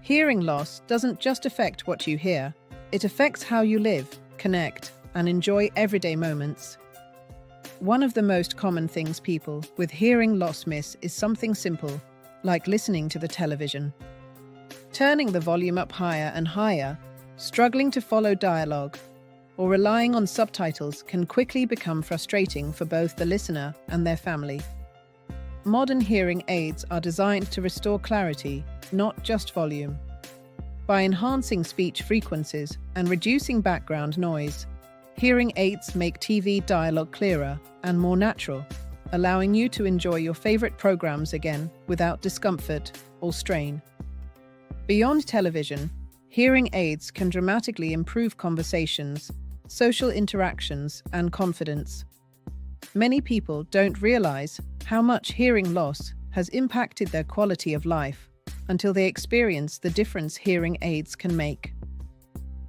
Hearing loss doesn't just affect what you hear, it affects how you live, connect, and enjoy everyday moments. One of the most common things people with hearing loss miss is something simple, like listening to the television. Turning the volume up higher and higher, struggling to follow dialogue, or relying on subtitles can quickly become frustrating for both the listener and their family. Modern hearing aids are designed to restore clarity, not just volume. By enhancing speech frequencies and reducing background noise, hearing aids make TV dialogue clearer and more natural, allowing you to enjoy your favorite programs again without discomfort or strain. Beyond television, hearing aids can dramatically improve conversations, social interactions, and confidence. Many people don't realize how much hearing loss has impacted their quality of life until they experience the difference hearing aids can make.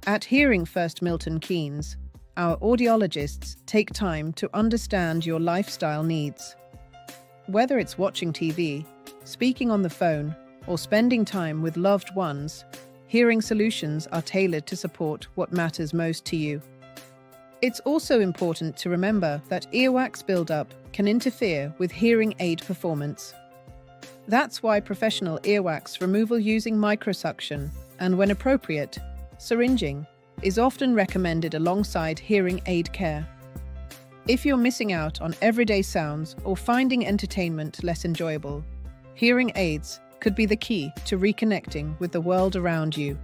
At Hearing First Milton Keynes, our audiologists take time to understand your lifestyle needs. Whether it's watching TV, speaking on the phone, or spending time with loved ones, hearing solutions are tailored to support what matters most to you. It's also important to remember that earwax buildup can interfere with hearing aid performance. That's why professional earwax removal using microsuction and, when appropriate, syringing is often recommended alongside hearing aid care. If you're missing out on everyday sounds or finding entertainment less enjoyable, hearing aids could be the key to reconnecting with the world around you.